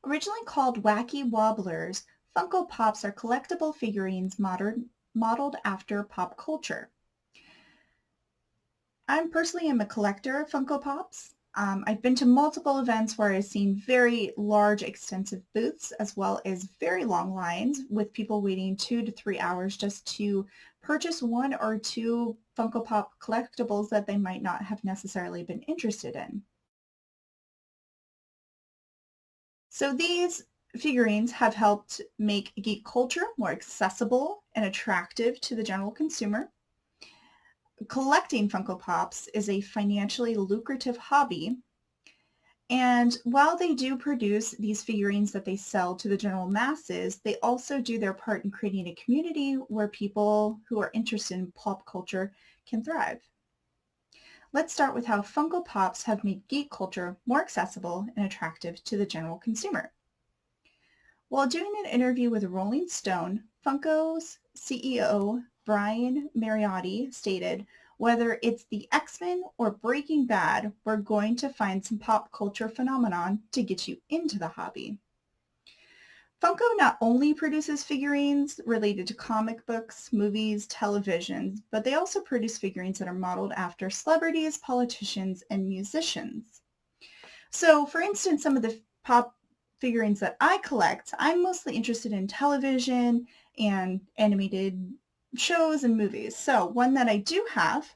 Originally called Wacky Wobblers, Funko Pops are collectible figurines modeled after pop culture. I personally am a collector of Funko Pops. I've been to multiple events where I've seen very large, extensive booths as well as very long lines with people waiting 2 to 3 hours just to purchase one or two Funko Pop collectibles that they might not have necessarily been interested in. So these figurines have helped make geek culture more accessible and attractive to the general consumer. Collecting Funko Pops is a financially lucrative hobby, and while they do produce these figurines that they sell to the general masses, they also do their part in creating a community where people who are interested in pop culture can thrive. Let's start with how Funko Pops have made geek culture more accessible and attractive to the general consumer. While doing an interview with Rolling Stone, Funko's CEO Brian Mariotti stated, "Whether it's the X-Men or Breaking Bad, we're going to find some pop culture phenomenon to get you into the hobby." Funko not only produces figurines related to comic books, movies, television, but they also produce figurines that are modeled after celebrities, politicians, and musicians. So, for instance, some of the pop figurines that I collect, I'm mostly interested in television and animated shows and movies. So one that I do have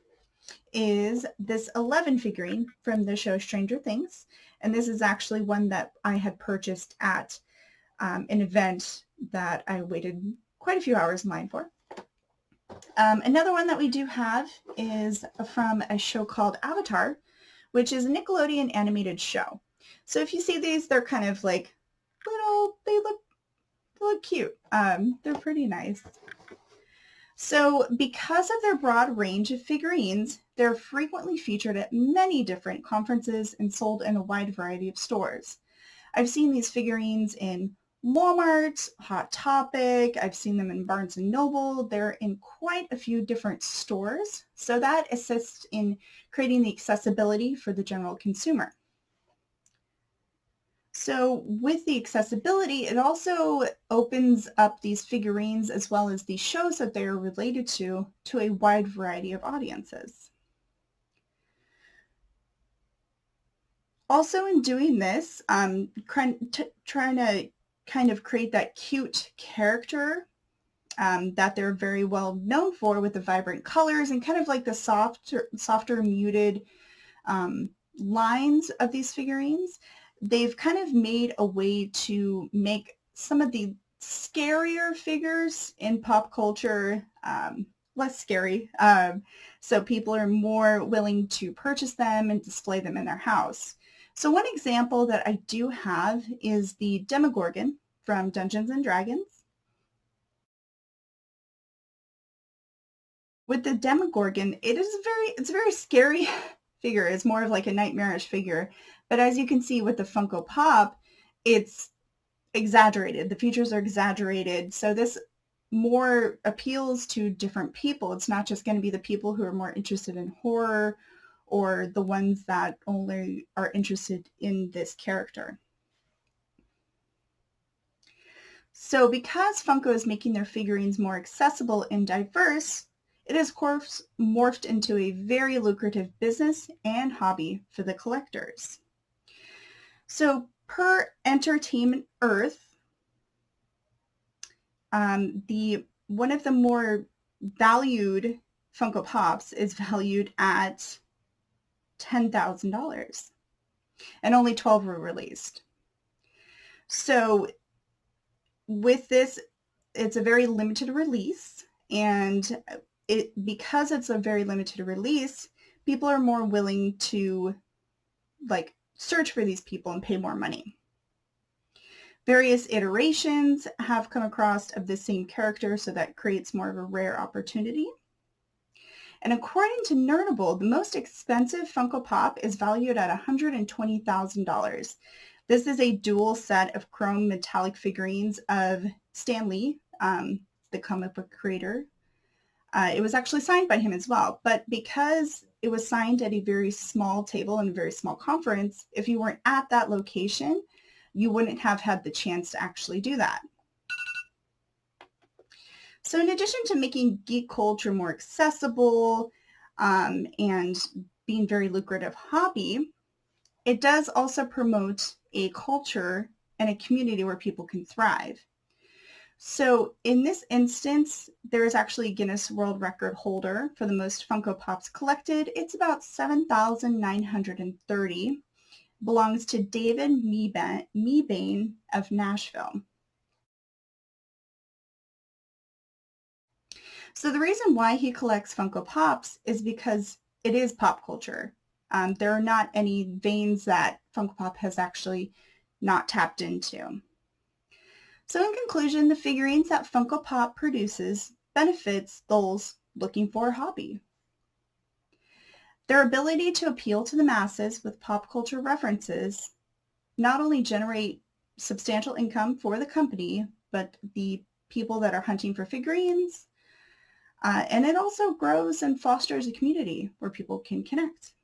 is this 11 figurine from the show Stranger Things. And this is actually one that I had purchased at an event that I waited quite a few hours in line for. Another one that we do have is from a show called Avatar, which is a Nickelodeon animated show. So if you see these, they're kind of like little, they look cute. They're pretty nice. So because of their broad range of figurines, they're frequently featured at many different conferences and sold in a wide variety of stores. I've seen these figurines in Walmart, Hot Topic, I've seen them in Barnes & Noble. They're in quite a few different stores, so that assists in creating the accessibility for the general consumer. So with the accessibility, it also opens up these figurines as well as these shows that they are related to a wide variety of audiences. Also in doing this, trying to kind of create that cute character that they're very well known for with the vibrant colors and kind of like the softer muted lines of these figurines. They've kind of made a way to make some of the scarier figures in pop culture less scary. So people are more willing to purchase them and display them in their house. So one example that I do have is the Demogorgon from Dungeons and Dragons. With the Demogorgon, it's a very scary figure. It's more of like a nightmarish figure. But as you can see with the Funko Pop, it's exaggerated. The features are exaggerated. So this more appeals to different people. It's not just going to be the people who are more interested in horror or the ones that only are interested in this character. So because Funko is making their figurines more accessible and diverse, it has, of course, morphed into a very lucrative business and hobby for the collectors. So per Entertainment Earth, one of the more valued Funko Pops is valued at $10,000, and only 12 were released. So with this, it's a very limited release, and because it's a very limited release, people are more willing to like search for these people and pay more money. Various iterations have come across of the same character, so that creates more of a rare opportunity. And according to Nerdable, the most expensive Funko Pop is valued at $120,000. This is a dual set of chrome metallic figurines of Stan Lee, the comic book creator. It was actually signed by him as well, but because it was signed at a very small table in a very small conference, if you weren't at that location, you wouldn't have had the chance to actually do that. So in addition to making geek culture more accessible and being a very lucrative hobby, it does also promote a culture and a community where people can thrive. So in this instance, there is actually a Guinness World Record holder for the most Funko Pops collected. It's about 7,930. Belongs to David Meebane of Nashville. So the reason why he collects Funko Pops is because it is pop culture. There are not any veins that Funko Pop has actually not tapped into. So in conclusion, the figurines that Funko Pop produces benefits those looking for a hobby. Their ability to appeal to the masses with pop culture references not only generate substantial income for the company, but the people that are hunting for figurines, and it also grows and fosters a community where people can connect.